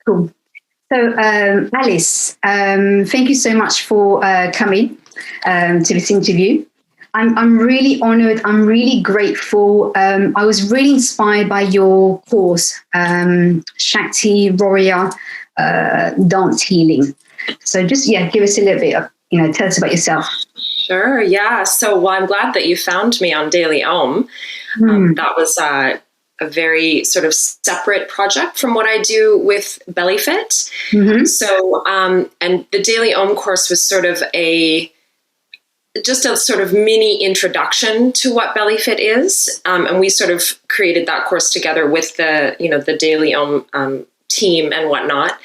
Cool. So, Alice, thank you so much for coming to this interview. I'm really honored. I'm really grateful. I was really inspired by your course, Shakti Warrior Dance Healing. So just, give us a little bit of, tell us about yourself. Sure. Yeah. So, I'm glad that you found me on Daily Om. That was a very sort of separate project from what I do with Bellyfit. So, and the Daily Om course was sort of just a sort of mini introduction to what Bellyfit is. And we sort of created that course together with the Daily Om team and whatnot.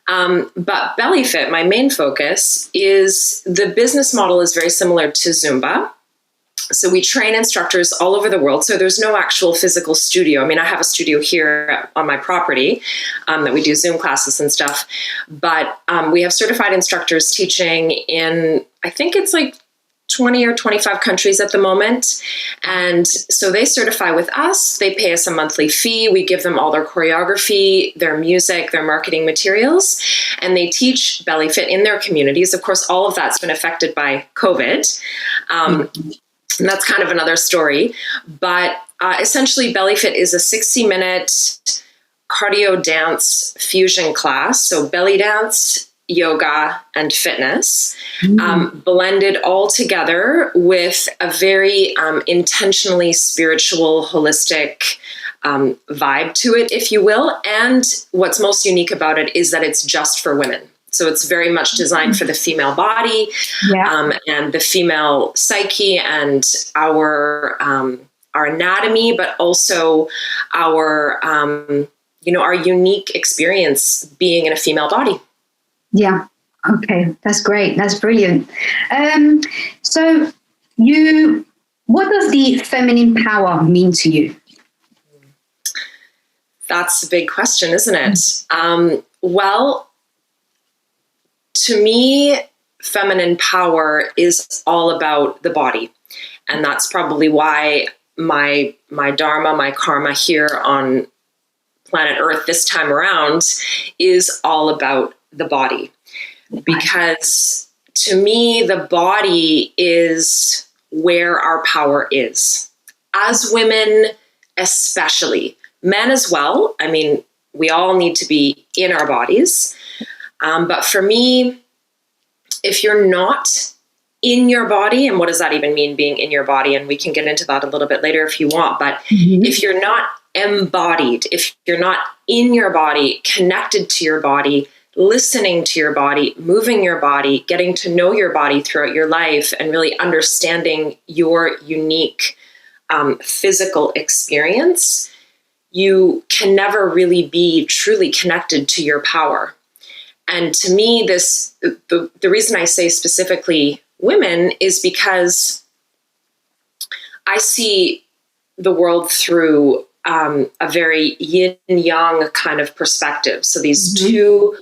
But Bellyfit, my main focus is the business model is very similar to Zumba. So we train instructors all over the world. So there's no actual physical studio. I mean, I have a studio here on my property that we do Zoom classes and stuff. But we have certified instructors teaching in, I think it's like 20 or 25 countries at the moment. And so they certify with us. They pay us a monthly fee. We give them all their choreography, their music, their marketing materials, and they teach Bellyfit in their communities. Of course, all of that's been affected by COVID. And that's kind of another story. But essentially, Bellyfit is a 60-minute cardio dance fusion class. So belly dance, yoga, and fitness, blended all together with a very intentionally spiritual, holistic vibe to it, if you will. And what's most unique about it is that it's just for women. So it's very much designed for the female body and the female psyche and our anatomy, but also our our unique experience being in a female body. Yeah. Okay. That's great. That's brilliant. So what does the feminine power mean to you? That's a big question, isn't it? Well, to me, feminine power is all about the body. And that's probably why my dharma, my karma here on planet Earth this time around is all about the body. Because to me, the body is where our power is. As women, especially. Men as well. I mean, we all need to be in our bodies. But for me, if you're not in your body, and what does that even mean, being in your body? And we can get into that a little bit later if you want. But if you're not embodied, if you're not in your body, connected to your body, listening to your body, moving your body, getting to know your body throughout your life, and really understanding your unique physical experience, you can never really be truly connected to your power. And to me, the reason I say specifically women is because I see the world through a very yin-yang kind of perspective. So these two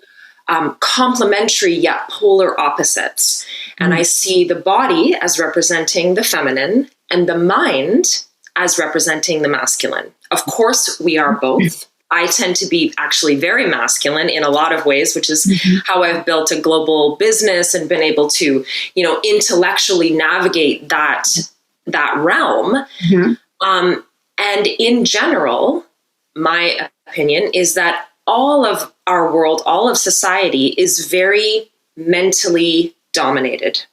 complementary yet polar opposites. And I see the body as representing the feminine and the mind as representing the masculine. Of course, we are both. I tend to be actually very masculine in a lot of ways, which is how I've built a global business and been able to, intellectually navigate that realm. And in general, my opinion is that all of our world, all of society is very mentally dominated.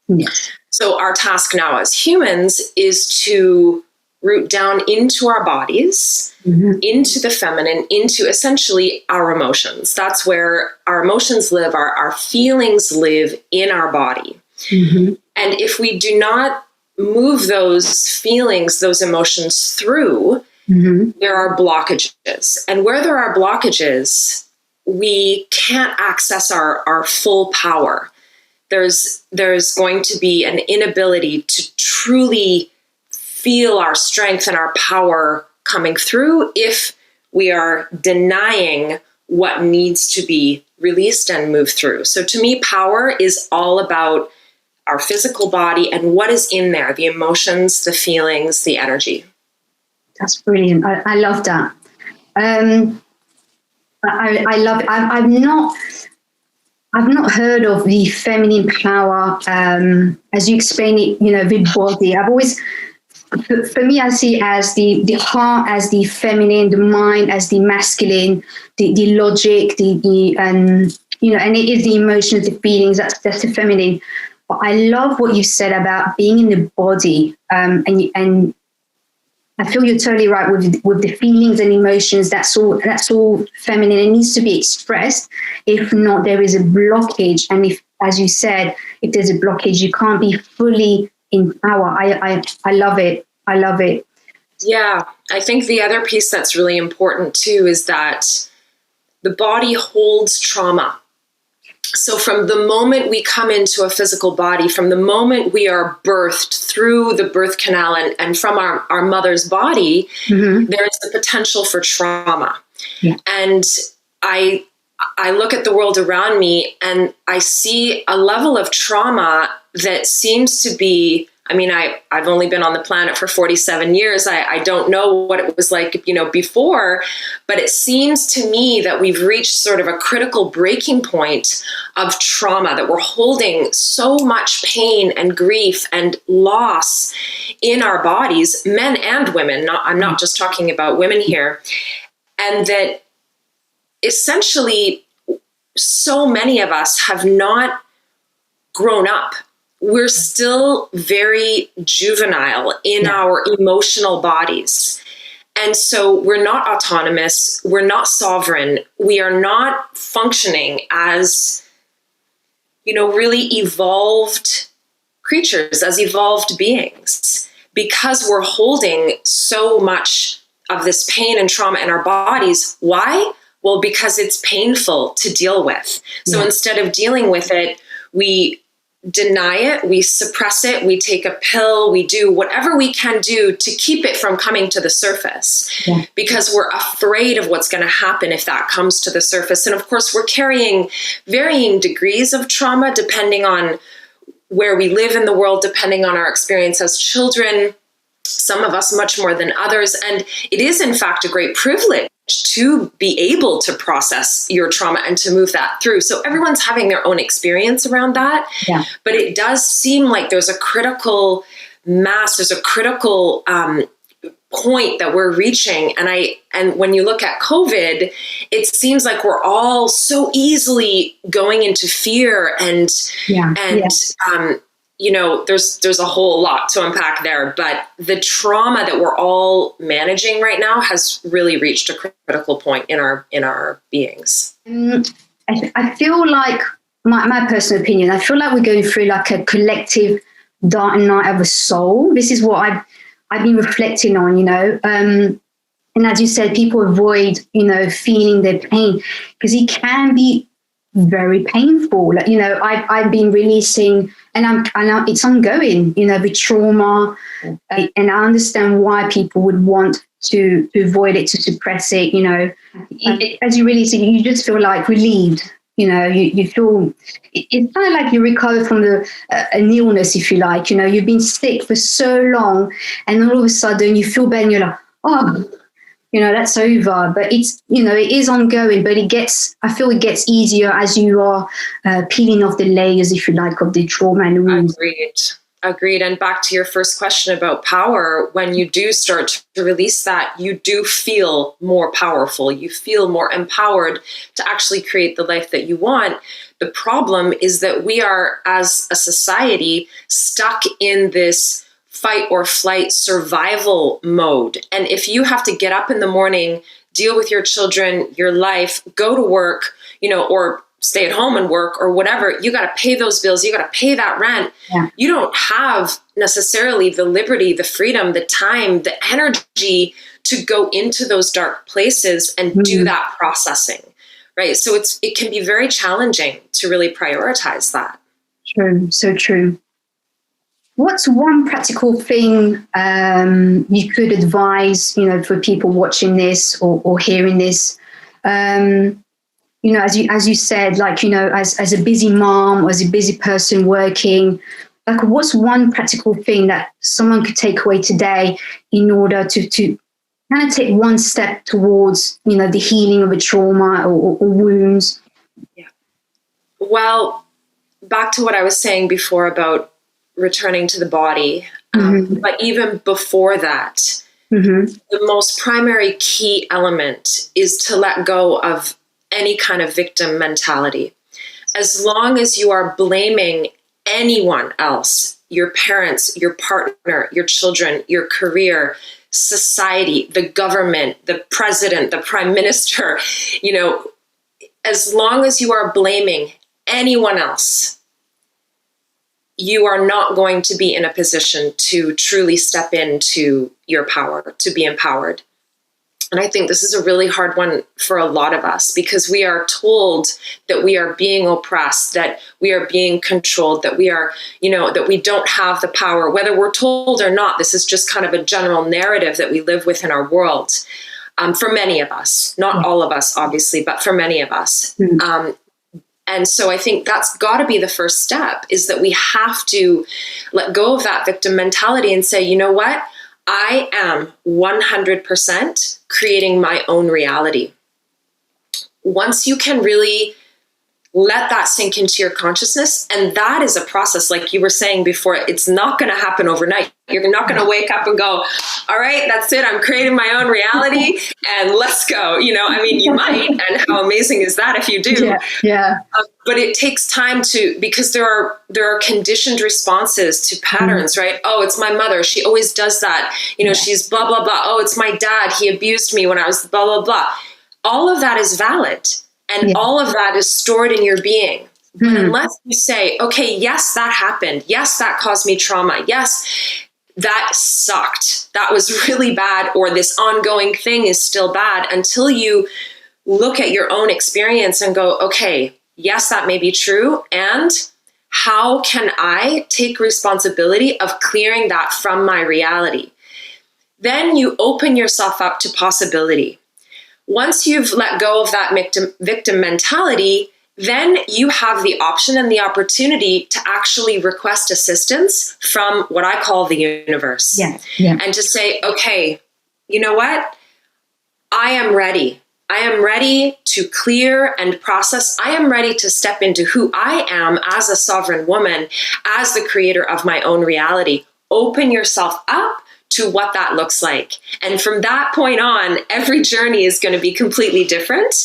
Yes. So our task now as humans is to root down into our bodies, into the feminine, into essentially our emotions. That's where our emotions live, our feelings live in our body. And if we do not move those feelings, those emotions through, there are blockages. And where there are blockages, we can't access our full power. There's going to be an inability to truly feel our strength and our power coming through if we are denying what needs to be released and move through. So to me, power is all about our physical body and what is in there, the emotions, the feelings, the energy. That's brilliant. I love that. I love it. I've not heard of the feminine power as you explain it, the body. I've always, for me, I see it as the heart as the feminine, the mind as the masculine, the logic, and it is the emotions, the feelings, that's the feminine. But I love what you said about being in the body, and I feel you're totally right with the feelings and emotions. That's all feminine. It needs to be expressed. If not, there is a blockage. And if, as you said, if there's a blockage, you can't be fully in power. I love it. I love it. Yeah, I think the other piece that's really important too is that the body holds trauma. So from the moment we come into a physical body, from the moment we are birthed through the birth canal and from our mother's body, there is the potential for trauma. Yeah. And I look at the world around me and I see a level of trauma that seems to be, I've only been on the planet for 47 years. I don't know what it was like, before, but it seems to me that we've reached sort of a critical breaking point of trauma, that we're holding so much pain and grief and loss in our bodies, men and women. I'm not just talking about women here. And that essentially so many of us have not grown up. We're still very juvenile in our emotional bodies. And so we're not autonomous. We're not sovereign. We are not functioning as, really evolved creatures, as evolved beings, because we're holding so much of this pain and trauma in our bodies. Why? Well, because it's painful to deal with. So instead of dealing with it, we deny it, we suppress it, we take a pill, we do whatever we can do to keep it from coming to the surface, because we're afraid of what's going to happen if that comes to the surface. And of course, we're carrying varying degrees of trauma depending on where we live in the world, depending on our experience as children, some of us much more than others. And it is, in fact, a great privilege to be able to process your trauma and to move that through. So everyone's having their own experience around that. Yeah. But it does seem like there's a critical mass, there's a critical point that we're reaching. And when you look at COVID, it seems like we're all so easily going into fear and there's a whole lot to unpack there, but the trauma that we're all managing right now has really reached a critical point in our beings. I feel like, my personal opinion, I feel like we're going through like a collective dark night of a soul. This is what I've been reflecting on, and as you said, people avoid, feeling their pain because it can be very painful. I've been releasing, and it's ongoing, the trauma, and I understand why people would want to avoid it, to suppress it. As you release it, you just feel like relieved. You feel it's kind of like you recover from an illness, if you like. You've been sick for so long, and all of a sudden you feel better, and you're like, oh. That's over, but it's, it is ongoing, but I feel it gets easier as you are peeling off the layers, if you like, of the trauma and the wounds. Agreed. And back to your first question about power, when you do start to release that, you do feel more powerful. You feel more empowered to actually create the life that you want. The problem is that we are, as a society, stuck in this fight or flight survival mode. And if you have to get up in the morning, deal with your children, your life, go to work, or stay at home and work or whatever, you got to pay those bills. You got to pay that rent. Yeah. You don't have necessarily the liberty, the freedom, the time, the energy to go into those dark places and do that processing, right? So it can be very challenging to really prioritize that. True. So true. What's one practical thing you could advise, for people watching this or hearing this? As you said, like, as a busy mom or as a busy person working, like, what's one practical thing that someone could take away today in order to kind of take one step towards, the healing of a trauma or wounds? Yeah. Well, back to what I was saying before about returning to the body. But even before that, the most primary key element is to let go of any kind of victim mentality. As long as you are blaming anyone else, your parents, your partner, your children, your career, society, the government, the president, the prime minister, as long as you are blaming anyone else, you are not going to be in a position to truly step into your power, to be empowered. And I think this is a really hard one for a lot of us, because we are told that we are being oppressed, that we are being controlled, that we are, that we don't have the power, whether we're told or not. This is just kind of a general narrative that we live with in our world. For many of us, not all of us, obviously, but for many of us. And so I think that's got to be the first step, is that we have to let go of that victim mentality and say, you know what? I am 100% creating my own reality. Once you can really let that sink into your consciousness, and that is a process, like you were saying before, it's not going to happen overnight. You're not going to wake up and go, all right, that's it, I'm creating my own reality and let's go. You might, and how amazing is that if you do? Yeah. But it takes time because there are conditioned responses to patterns, right? Oh, it's my mother, she always does that. She's blah, blah, blah. Oh, it's my dad, he abused me when I was blah, blah, blah. All of that is valid. And all of that is stored in your being. But unless you say, okay, yes, that happened. Yes, that caused me trauma. Yes, that sucked. That was really bad. Or this ongoing thing is still bad, until you look at your own experience and go, okay, yes, that may be true. And how can I take responsibility of clearing that from my reality? Then you open yourself up to possibility. Once you've let go of that victim mentality, then you have the option and the opportunity to actually request assistance from what I call the universe. And to say, okay, you know what? I am ready. I am ready to clear and process. I am ready to step into who I am as a sovereign woman, as the creator of my own reality. Open yourself up to what that looks like. And from that point on, every journey is going to be completely different,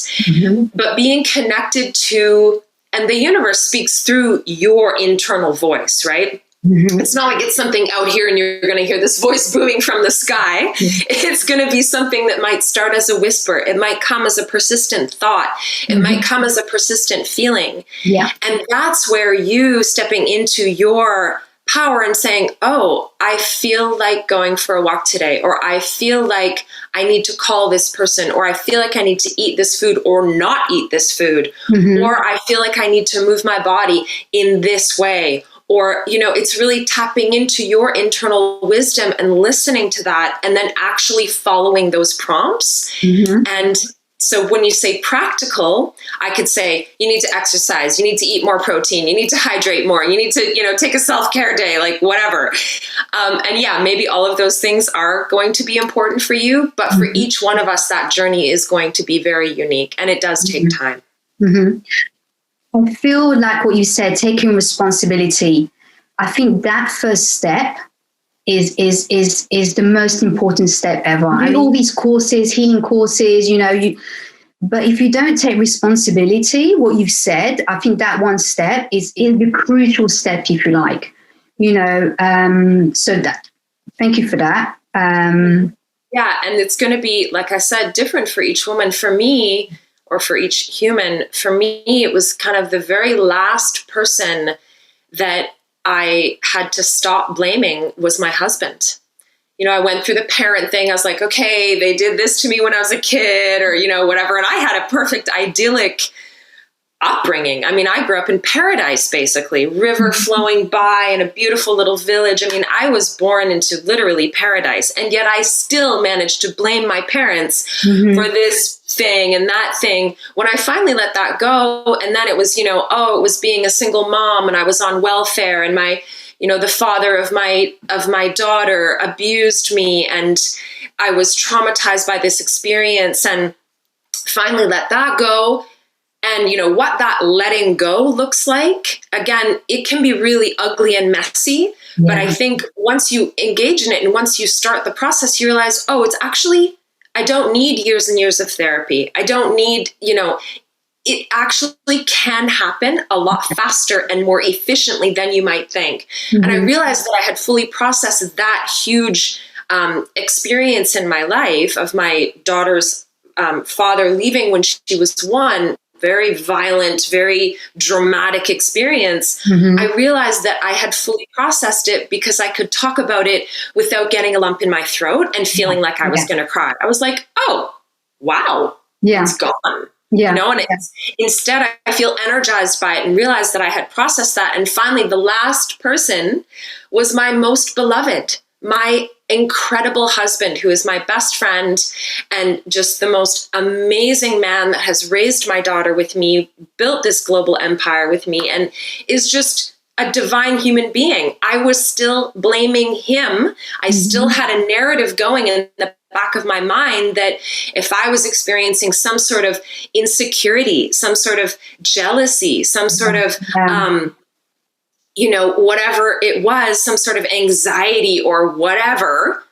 but being connected to, and the universe speaks through your internal voice, right? It's not like it's something out here and you're going to hear this voice booming from the sky. It's going to be something that might start as a whisper. It might come as a persistent thought. It might come as a persistent feeling. And that's where you stepping into your power and saying, oh, I feel like going for a walk today, or I feel like I need to call this person, or I feel like I need to eat this food or not eat this food, or I feel like I need to move my body in this way. Or, it's really tapping into your internal wisdom and listening to that, and then actually following those prompts. And so when you say practical, I could say, you need to exercise, you need to eat more protein, you need to hydrate more, you need to, take a self-care day, like whatever. And maybe all of those things are going to be important for you, but for each one of us, that journey is going to be very unique, and it does take time. I feel like what you said, taking responsibility, I think that first step is the most important step ever. And all these courses, healing courses, but if you don't take responsibility, what you've said, I think that one step is the crucial step, if you like, so that, thank you for that. And it's going to be, like I said, different for each woman. For me, or for each human, for me, it was kind of the very last person that I had to stop blaming was my husband. I went through the parent thing. I was like, okay, they did this to me when I was a kid, or, whatever. And I had a perfect, idyllic upbringing. I mean, I grew up in paradise, basically, river flowing by in a beautiful little village. I mean, I was born into literally paradise. And yet I still managed to blame my parents for this thing and that thing. When I finally let that go, and then it was, it was being a single mom, and I was on welfare, and my, the father of my daughter abused me, and I was traumatized by this experience and finally let that go. And, you know, what that letting go looks like, again, it can be really ugly and messy. Yeah. But I think once you engage in it and once you start the process, you realize, oh, it's actually, I don't need years and years of therapy. I don't need, you know, it actually can happen a lot faster and more efficiently than you might think. Mm-hmm. And I realized that I had fully processed that huge experience in my life of my daughter's father leaving when she was 1. Very violent, very dramatic experience. Mm-hmm. I realized that I had fully processed it because I could talk about it without getting a lump in my throat and feeling like I was going to cry. I was like, oh, wow, it's gone. Yeah. You know, and instead I feel energized by it and realized that I had processed that. And finally, the last person was my most beloved, my incredible husband, who is my best friend and just the most amazing man that has raised my daughter with me, built this global empire with me, and is just a divine human being. I was still blaming him. I still had a narrative going in the back of my mind that if I was experiencing some sort of insecurity, some sort of jealousy, some sort of you know, whatever it was, some sort of anxiety or whatever,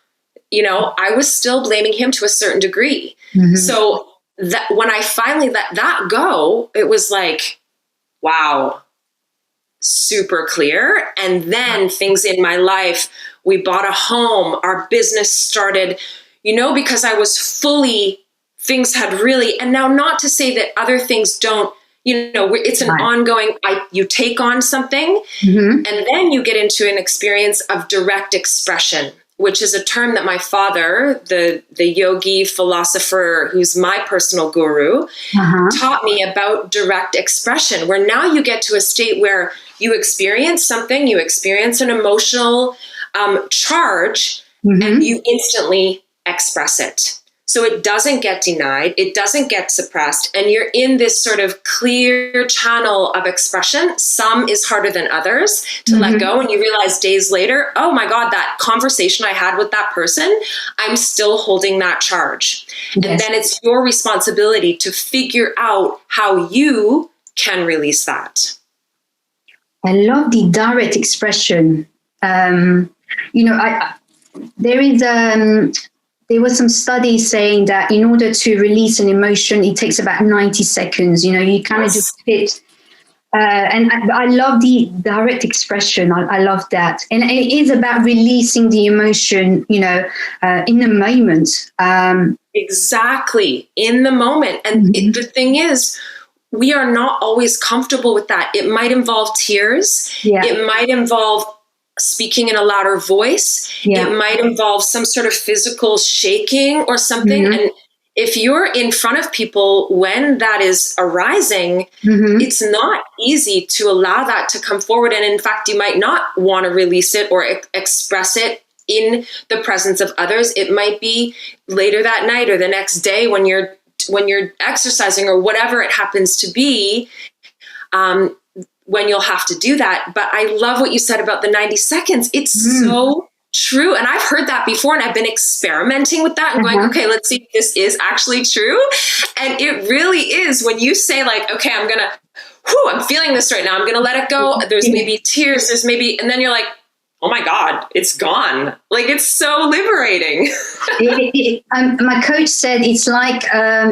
you know, I was still blaming him to a certain degree. Mm-hmm. So that when I finally let that go, it was like, wow, super clear. And then things in my life, we bought a home, our business started, you know, because I was fully, things had really, and now not to say that other things don't, you know, it's an ongoing, you take on something and then you get into an experience of direct expression, which is a term that my father, the yogi philosopher, who's my personal guru, taught me about direct expression, where now you get to a state where you experience something, you experience an emotional charge and you instantly express it. So it doesn't get denied, it doesn't get suppressed, and you're in this sort of clear channel of expression. Some is harder than others to let go, and you realize days later, oh my God, that conversation I had with that person, I'm still holding that charge. Yes. And then it's your responsibility to figure out how you can release that. I love the direct expression. You know, there was some studies saying that in order to release an emotion, it takes about 90 seconds. You know, you kind of just sit. And I love the direct expression. I love that. And it is about releasing the emotion, you know, in the moment. Exactly. In the moment. And the thing is, we are not always comfortable with that. It might involve tears. Yeah. It might involve speaking in a louder voice. Yeah. It might involve some sort of physical shaking or something. And if you're in front of people when that is arising, it's not easy to allow that to come forward. And in fact, you might not want to release it or express it in the presence of others. It might be later that night or the next day when you're exercising or whatever it happens to be, when you'll have to do that. But I love what you said about the 90 seconds. It's so true. And I've heard that before, and I've been experimenting with that and going, okay, let's see if this is actually true. And it really is. When you say like, okay, I'm feeling this right now. I'm going to let it go. There's maybe tears, and then you're like, oh my God, it's gone. Like, it's so liberating. My coach said it's like,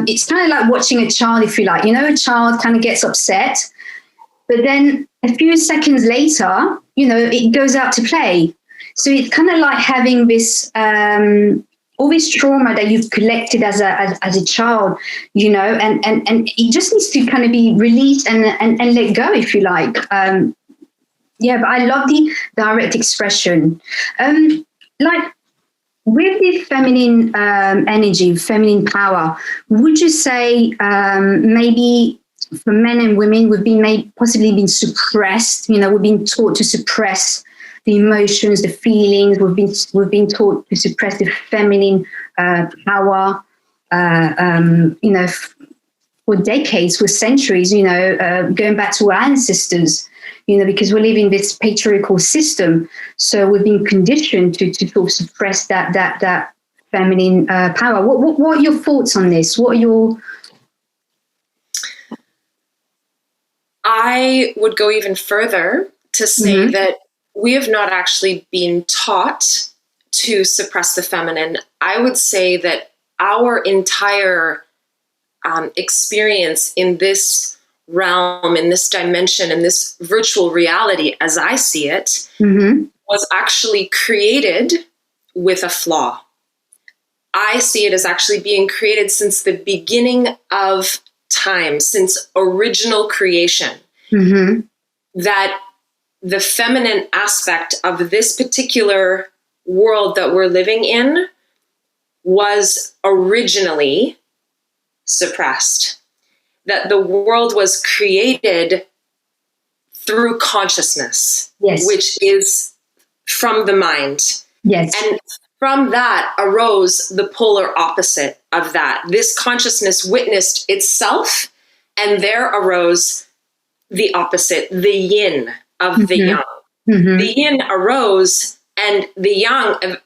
it's kind of like watching a child, if you like. You know, a child kind of gets upset, but then a few seconds later, you know, it goes out to play. So it's kind of like having this, all this trauma that you've collected as a child, you know, and it just needs to kind of be released and let go, if you like. But I love the direct expression. Like with the feminine energy, feminine power, would you say maybe for men and women, we've possibly been suppressed? You know, we've been taught to suppress the emotions, the feelings. We've been taught to suppress the feminine power. You know, for decades, for centuries. You know, going back to our ancestors. You know, because we live in this patriarchal system, so we've been conditioned to sort of suppress that feminine power. What are your thoughts on this? What are your... I would go even further to say that we have not actually been taught to suppress the feminine. I would say that our entire experience in this realm, in this dimension, in this virtual reality, as I see it, was actually created with a flaw. I see it as actually being created since the beginning of time, since original creation, that the feminine aspect of this particular world that we're living in was originally suppressed, that the world was created through consciousness, which is from the mind. And from that arose the polar opposite of that. This consciousness witnessed itself, and there arose the opposite, the yin of the yang. The yin arose, and the yang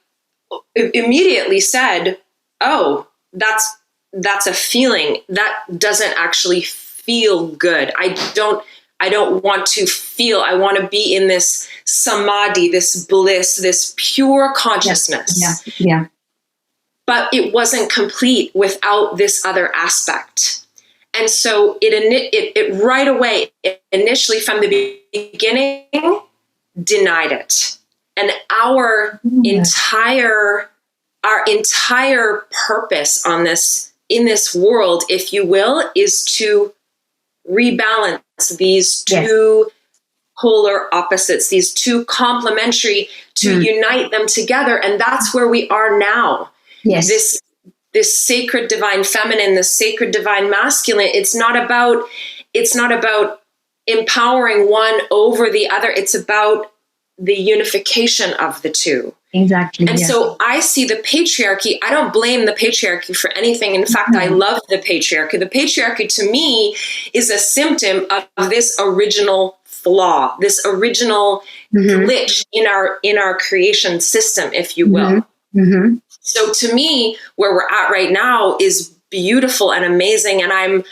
immediately said, oh, that's a feeling that doesn't actually feel good. I don't want to feel. I want to be in this samadhi, this bliss, this pure consciousness. But it wasn't complete without this other aspect. And so it right away, initially from the beginning, denied it. And our entire purpose on this, in this world, if you will, is to rebalance these two polar opposites, these two complementary, to unite them together. And that's where we are now. This sacred divine feminine, this sacred divine masculine. It's not about empowering one over the other. It's about the unification of the two. Exactly. And so I see the patriarchy. I don't blame the patriarchy for anything. In fact, I love the patriarchy. The patriarchy to me is a symptom of this original flaw, this original glitch in our creation system, if you will. So to me, where we're at right now is beautiful and amazing. And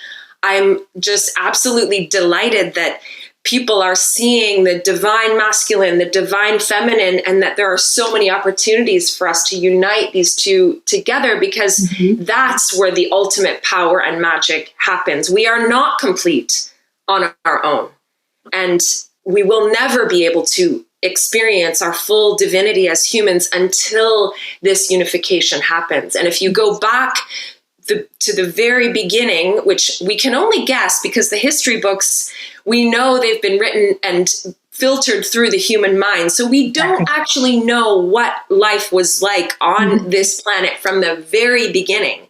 I'm just absolutely delighted that people are seeing the divine masculine, the divine feminine, and that there are so many opportunities for us to unite these two together, because that's where the ultimate power and magic happens. We are not complete on our own, and we will never be able to experience our full divinity as humans until this unification happens. And if you go back to the very beginning, which we can only guess because the history books, we know they've been written and filtered through the human mind. So we don't actually know what life was like on this planet from the very beginning.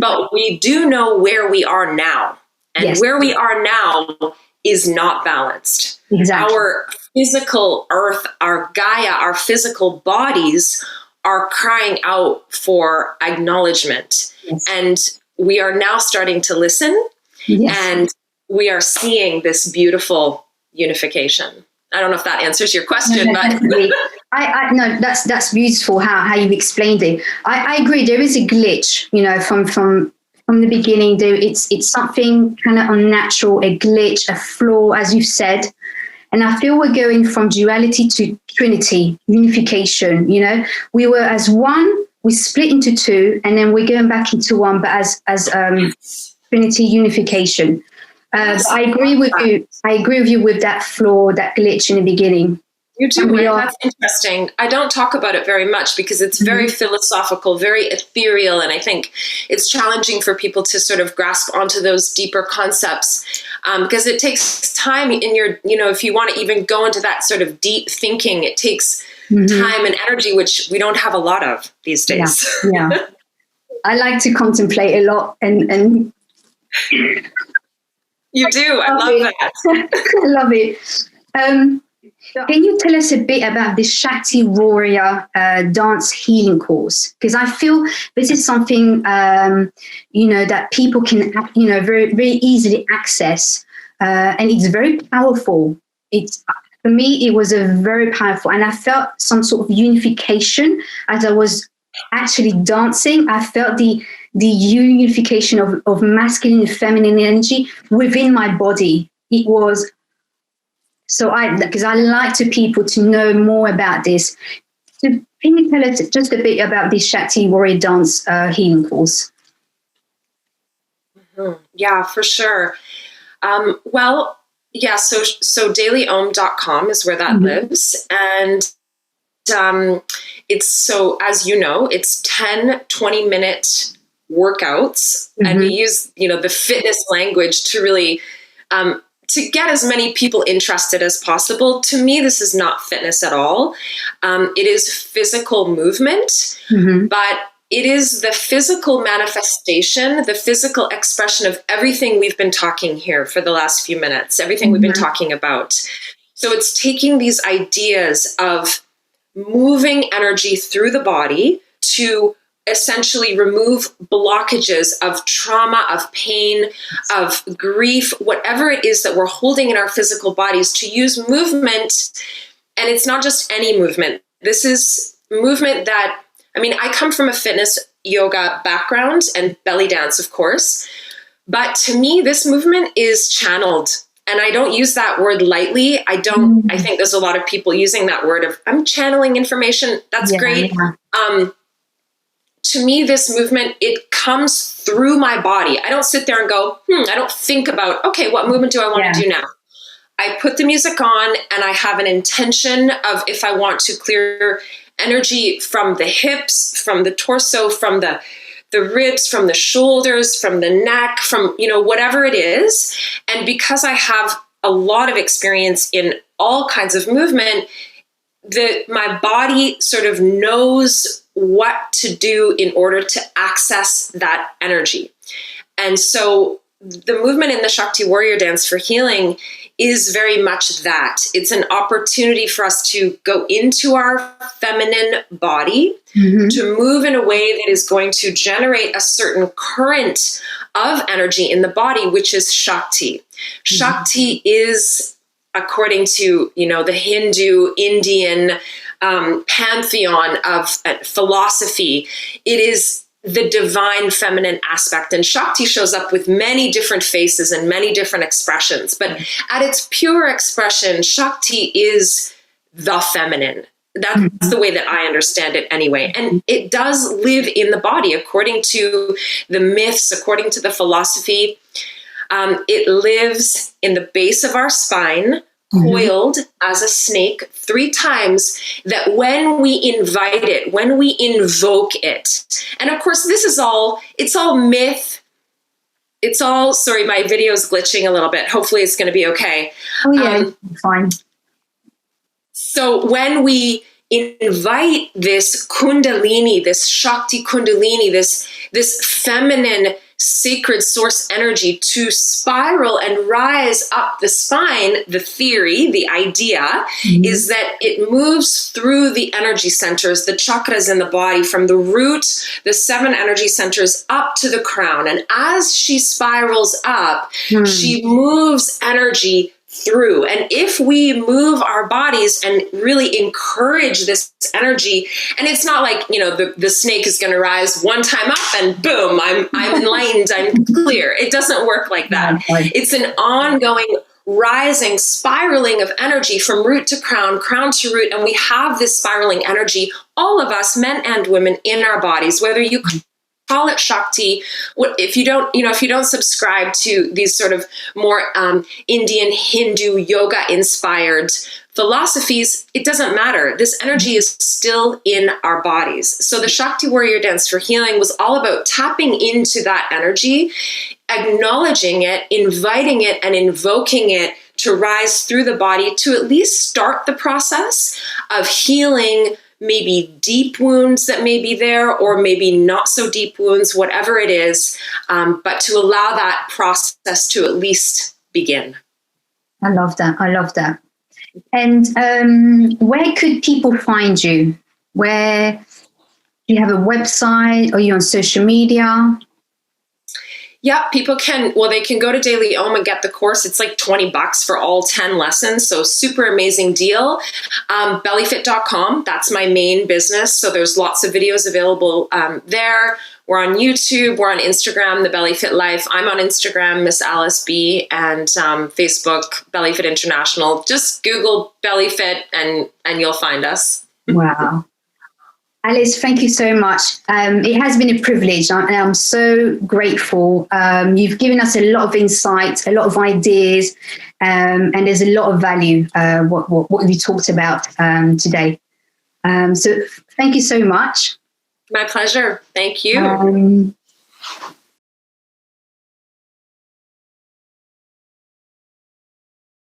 But we do know where we are now. And where we are now is not balanced. Our physical earth, our Gaia, our physical bodies are crying out for acknowledgement. And we are now starting to listen, and we are seeing this beautiful unification. I don't know if that answers your question, but no, that's beautiful how you've explained it. I agree. There is a glitch, from the beginning. It's something kind of unnatural, a glitch, a flaw, as you've said. And I feel we're going from duality to trinity, unification. We were as one, we split into two, and then we're going back into one, but as trinity, unification. I agree with you. I agree with you with that flaw, that glitch in the beginning. You do. That's interesting. I don't talk about it very much because it's very philosophical, very ethereal. And I think it's challenging for people to sort of grasp onto those deeper concepts because it takes time in your, if you want to even go into that sort of deep thinking, it takes time and energy, which we don't have a lot of these days. I like to contemplate a lot and you do. I love that. I love it. Can you tell us a bit about the Shakti warrior dance healing course? Because I feel this is something, that people can, very, very easily access. And it's very powerful. For me, it was a very powerful, and I felt some sort of unification as I was actually dancing, I felt the unification of masculine and feminine energy within my body. It was so because I like to people to know more about this. So can you tell us just a bit about this Shakti Warrior Dance healing course? Mm-hmm. Yeah, for sure. Well, yeah, so dailyom.com is where that lives. And it's, so as you know, it's 10, 20-minute workouts. And we use, the fitness language to really, to get as many people interested as possible. To me, this is not fitness at all. It is physical movement, but it is the physical manifestation, the physical expression of everything we've been talking here for the last few minutes, everything we've been talking about. So it's taking these ideas of moving energy through the body to essentially remove blockages of trauma, of pain, of grief, whatever it is that we're holding in our physical bodies, to use movement. And it's not just any movement. This is movement that, I come from a fitness yoga background and belly dance, of course. But to me, this movement is channeled. And I don't use that word lightly. I think there's a lot of people using that word of, I'm channeling information. That's great. Yeah. To me, this movement, it comes through my body. I don't sit there and go, I don't think about, okay, what movement do I want to do now? I put the music on and I have an intention of, if I want to clear energy from the hips, from the torso, from the ribs, from the shoulders, from the neck, from, whatever it is. And because I have a lot of experience in all kinds of movement, my body sort of knows what to do in order to access that energy. And so the movement in the Shakti Warrior Dance for Healing is very much that. It's an opportunity for us to go into our feminine body, to move in a way that is going to generate a certain current of energy in the body, which is Shakti. Shakti is, according to, the Hindu, Indian pantheon of philosophy, it is the divine feminine aspect. And Shakti shows up with many different faces and many different expressions. But at its pure expression, Shakti is the feminine. That's the way that I understand it anyway. And it does live in the body, according to the myths, according to the philosophy. It lives in the base of our spine, coiled as a snake 3 times, that when we invite it, when we invoke it, and of course it's all myth. It's all, sorry, my video's glitching a little bit. Hopefully it's going to be okay. Oh yeah, fine. So when we invite this Kundalini, this Shakti Kundalini, this feminine sacred source energy to spiral and rise up the spine, the theory, the idea is that it moves through the energy centers, the chakras in the body, from the root, the 7 energy centers, up to the crown. And as she spirals up, she moves energy through. And if we move our bodies and really encourage this energy, and it's not like, the snake is going to rise one time up and boom, I'm enlightened, I'm clear. It doesn't work like that. It's an ongoing rising, spiraling of energy from root to crown, crown to root. And we have this spiraling energy, all of us, men and women, in our bodies, whether you call it Shakti. If you don't subscribe to these sort of more Indian, Hindu, yoga inspired philosophies, it doesn't matter. This energy is still in our bodies. So the Shakti Warrior Dance for Healing was all about tapping into that energy, acknowledging it, inviting it, and invoking it to rise through the body, to at least start the process of healing maybe deep wounds that may be there, or maybe not so deep wounds, whatever it is, but to allow that process to at least begin. I love that. And where could people find you? Where do you have a website? Are you on social media? Yeah, people they can go to Daily Om and get the course. It's like $20 for all 10 lessons. So super amazing deal. Bellyfit.com, that's my main business. So there's lots of videos available there. We're on YouTube, we're on Instagram, The Bellyfit Life. I'm on Instagram, Miss Alice B, and Facebook, Bellyfit International. Just Google Bellyfit and you'll find us. Wow. Alice, thank you so much. It has been a privilege, and I'm so grateful. You've given us a lot of insight, a lot of ideas, and there's a lot of value, what we talked about today. So thank you so much. My pleasure. Thank you.